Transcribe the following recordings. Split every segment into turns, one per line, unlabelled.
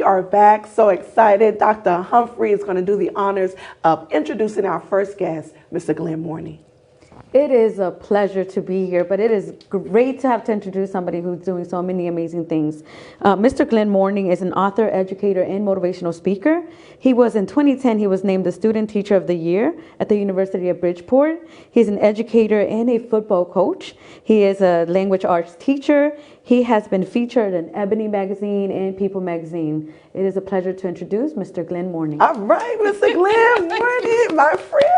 are back. So excited. Dr. Humphrey is going to do the honors of introducing our first guest, Mr. Glen Mourning.
It is a pleasure to be here, but it is great to have to introduce somebody who's doing so many amazing things. Mr. Glen Mourning is an author, educator, and motivational speaker. He was, in 2010, he was named the Student Teacher of the Year at the University of Bridgeport. He's an educator and a football coach. He is a language arts teacher. He has been featured in Ebony Magazine and People Magazine. It is a pleasure to introduce Mr. Glen Mourning.
All right, Mr. Glen Mourning, my friend.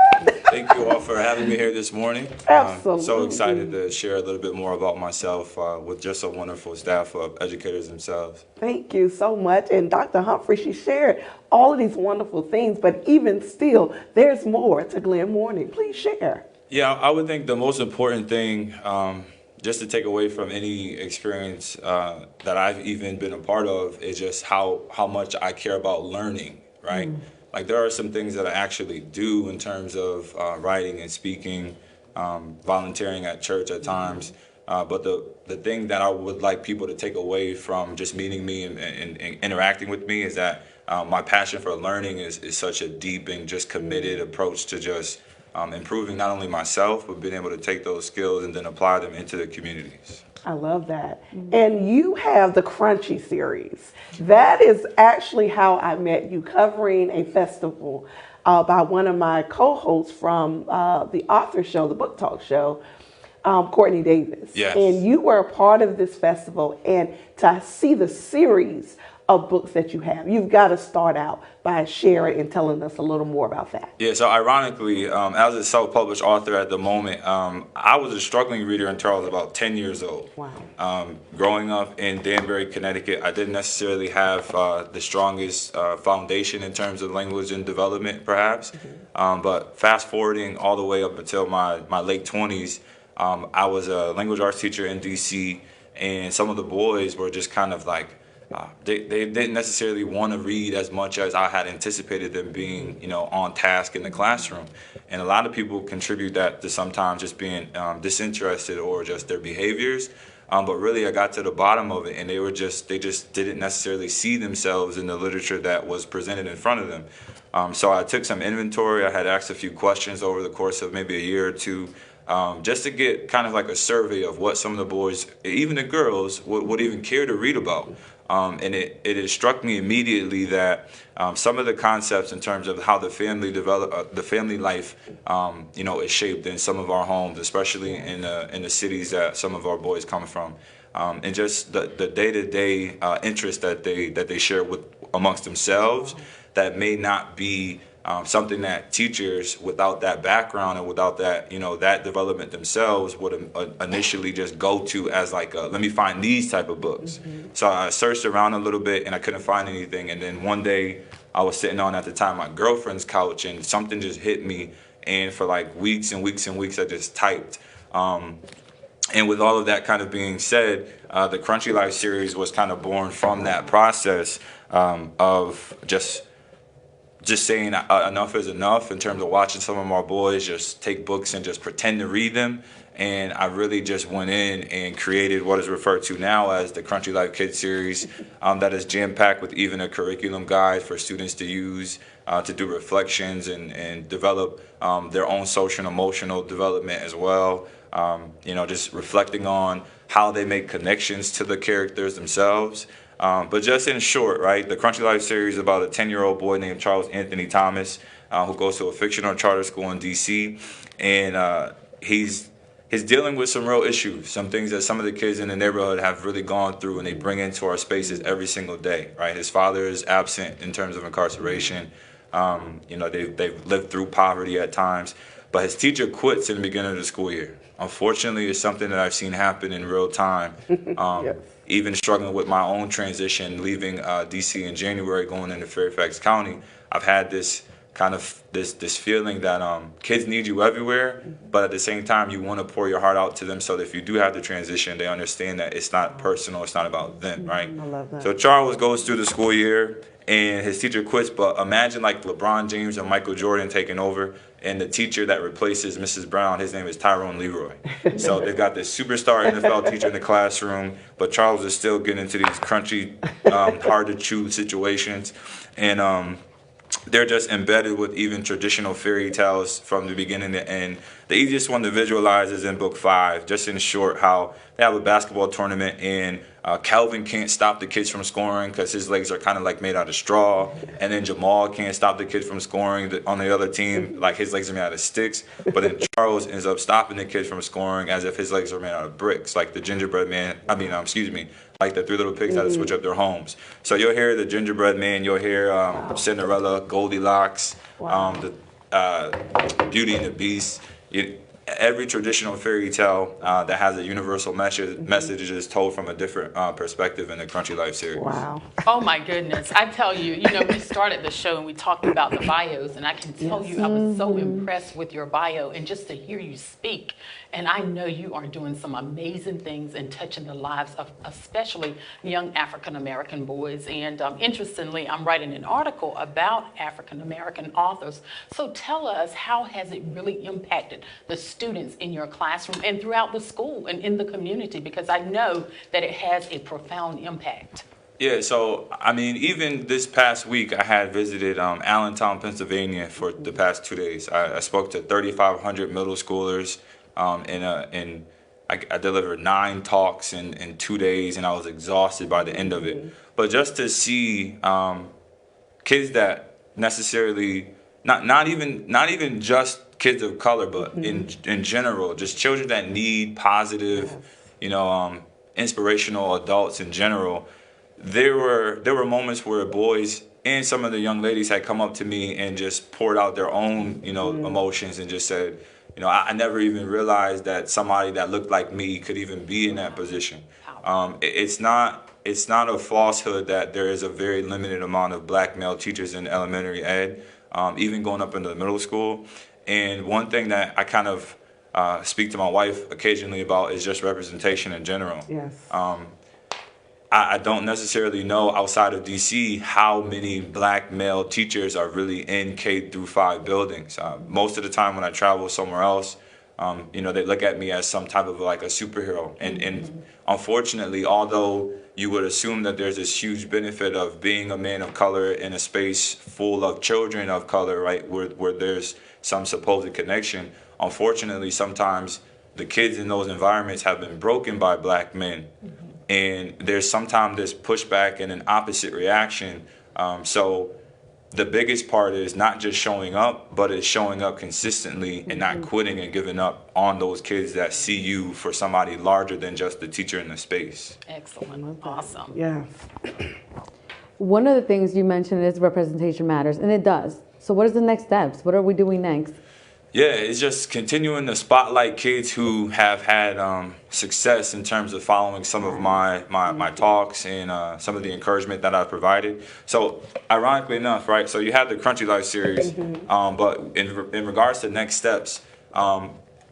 Thank you all for having me here this morning.
Absolutely.
So excited to share a little bit more about myself with just a wonderful staff of educators themselves.
Thank you so much. And Dr. Humphrey, she shared all of these wonderful things, but even still, there's more to Glen Mourning. Please share.
Yeah, I would think the most important thing just to take away from any experience that I've even been a part of is just how much I care about learning, right? Like there are some things that I actually do in terms of writing and speaking, volunteering at church at times. But the thing that I would like people to take away from just meeting me and interacting with me is that my passion for learning is such a deep and just committed approach to just improving not only myself, but being able to take those skills and then apply them into the communities.
I love that. And you have the Crunchy series. That is actually how I met you, covering a festival by one of my co-hosts from the author show, the book talk show, Courtney Davis.
Yes.
And you were a part of this festival, and to see the series of books that you have, you've got to start out by sharing and telling us a little more about that.
Yeah, so ironically, as a self-published author at the moment, I was a struggling reader until I was about 10 years old.
Wow.
Growing up in Danbury, Connecticut, I didn't necessarily have the strongest foundation in terms of language and development, perhaps. But fast forwarding all the way up until my late 20s, I was a language arts teacher in DC, and some of the boys were just kind of like, they didn't necessarily want to read as much as I had anticipated them being, on task in the classroom. And a lot of people contribute that to sometimes just being disinterested or just their behaviors. But really, I got to the bottom of it, and they just didn't necessarily see themselves in the literature that was presented in front of them. So I took some inventory. I had asked a few questions over the course of maybe a year or two, just to get kind of like a survey of what some of the boys, even the girls, would even care to read about. And it struck me immediately that some of the concepts in terms of how the family the family life, is shaped in some of our homes, especially in the cities that some of our boys come from, and just the day-to-day interest that they share with amongst themselves that may not be something that teachers without that background and without that, that development themselves would initially just go to as like, let me find these type of books. So I searched around a little bit and I couldn't find anything. And then one day I was sitting on, at the time, my girlfriend's couch, and something just hit me. And for like weeks and weeks and weeks, I just typed. And with all of that kind of being said, the Crunchy Life series was kind of born from that process of just saying enough is enough in terms of watching some of our boys just take books and just pretend to read them. And I really just went in and created what is referred to now as the Crunchy Life Kids series, that is jam-packed with even a curriculum guide for students to use to do reflections and develop their own social and emotional development as well. Just reflecting on how they make connections to the characters themselves. But just in short, right, the Crunchy Life series is about a 10-year-old boy named Charles Anthony Thomas who goes to a fictional charter school in D.C. And he's dealing with some real issues, some things that some of the kids in the neighborhood have really gone through and they bring into our spaces every single day, right? His father is absent in terms of incarceration. They've lived through poverty at times. But his teacher quits in the beginning of the school year. Unfortunately, it's something that I've seen happen in real time. Yes. Even struggling with my own transition, leaving D.C. in January, going into Fairfax County, I've had this kind of this feeling that kids need you everywhere, but at the same time, you want to pour your heart out to them so that if you do have to transition, they understand that it's not personal, it's not about them, right?
I love that.
So Charles goes through the school year, and his teacher quits, but imagine like LeBron James and Michael Jordan taking over. And the teacher that replaces Mrs. Brown, his name is Tyrone Leroy. So they've got this superstar NFL teacher in the classroom, but Charles is still getting into these crunchy, hard to chew situations. And they're just embedded with even traditional fairy tales from the beginning to end. The easiest one to visualize is in book 5, just in short, how they have a basketball tournament and Calvin can't stop the kids from scoring because his legs are kind of like made out of straw. And then Jamal can't stop the kids from scoring on the other team, like his legs are made out of sticks. But then Charles ends up stopping the kids from scoring as if his legs are made out of bricks, like the gingerbread man, like the 3 little pigs had to switch up their homes. So you'll hear the gingerbread man, you'll hear Cinderella, Goldilocks, the Beauty and the Beast. Every traditional fairy tale that has a universal message is told from a different perspective in the Crunchy Life series.
Wow.
Oh my goodness. I tell you, we started the show and we talked about the bios, and I can tell you I was so impressed with your bio and just to hear you speak. And I know you are doing some amazing things and touching the lives of especially young African-American boys. And interestingly, I'm writing an article about African-American authors. So tell us, how has it really impacted the students in your classroom and throughout the school and in the community? Because I know that it has a profound impact.
Yeah, so, I mean, even this past week, I had visited Allentown, Pennsylvania for the past 2 days. I spoke to 3,500 middle schoolers. And I delivered 9 talks in 2 days, and I was exhausted by the end of it. But just to see kids that necessarily not even just kids of color, but in general, just children that need positive, inspirational adults in general. There were moments where boys and some of the young ladies had come up to me and just poured out their own emotions and just said, I never even realized that somebody that looked like me could even be in that position. It's not a falsehood that there is a very limited amount of black male teachers in elementary ed, even going up into the middle school. And one thing that I kind of speak to my wife occasionally about is just representation in general.
Yes.
I don't necessarily know outside of DC how many black male teachers are really in K-5 buildings. Most of the time when I travel somewhere else, they look at me as some type of like a superhero. And unfortunately, although you would assume that there's this huge benefit of being a man of color in a space full of children of color, right, where there's some supposed connection, unfortunately, sometimes the kids in those environments have been broken by black men. And there's sometimes this pushback and an opposite reaction. So the biggest part is not just showing up, but it's showing up consistently and not quitting and giving up on those kids that see you for somebody larger than just the teacher in the space.
Excellent. Awesome.
Yeah.
One of the things you mentioned is representation matters, and it does. So what is the next steps? What are we doing next?
Yeah, it's just continuing to spotlight kids who have had success in terms of following some of my talks and some of the encouragement that I've provided. So ironically enough, right, so you have the Crunchy Life series, but in regards to next steps,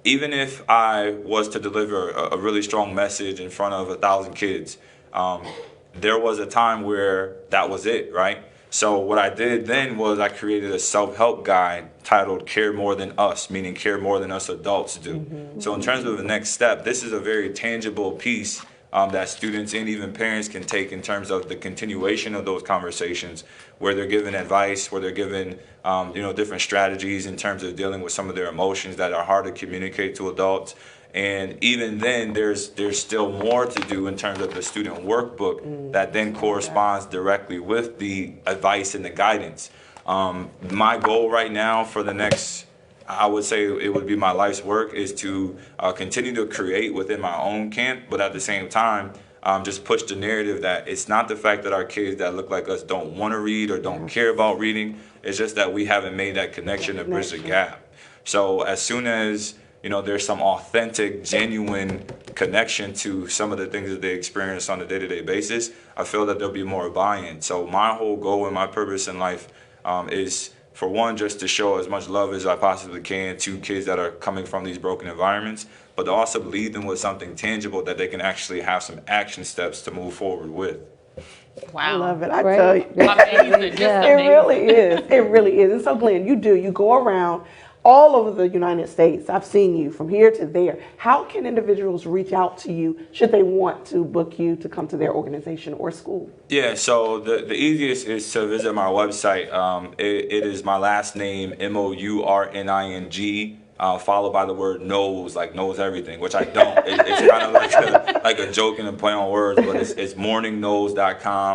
even if I was to deliver a really strong message in front of 1,000 kids, there was a time where that was it, right? So what I did then was I created a self-help guide titled Care More Than Us, meaning care more than us adults do. So in terms of the next step, this is a very tangible piece that students and even parents can take in terms of the continuation of those conversations, where they're given advice, where they're given different strategies in terms of dealing with some of their emotions that are hard to communicate to adults. And even then, there's still more to do in terms of the student workbook that then corresponds directly with the advice and the guidance. My goal right now for the next, I would say it would be my life's work, is to continue to create within my own camp, but at the same time, just push the narrative that it's not the fact that our kids that look like us don't want to read or don't care about reading. It's just that we haven't made that connection to bridge the gap. So as soon as there's some authentic, genuine connection to some of the things that they experience on a day-to-day basis, I feel that there'll be more buy-in. So my whole goal and my purpose in life is, for one, just to show as much love as I possibly can to kids that are coming from these broken environments, but to also leave them with something tangible that they can actually have some action steps to move forward with.
Wow.
I love it. I tell you.
Amazing. Just
It
amazing.
really is. It really is. And so, Glenn, you go around all over the United States. I've seen you from here to there. How can individuals reach out to you should they want to book you to come to their organization or school?
Yeah, so the easiest is to visit my website. It is my last name, Mourning, followed by the word knows, like knows everything, which I don't. It's kind of like a joke and a play on words, but it's mourningknows.com.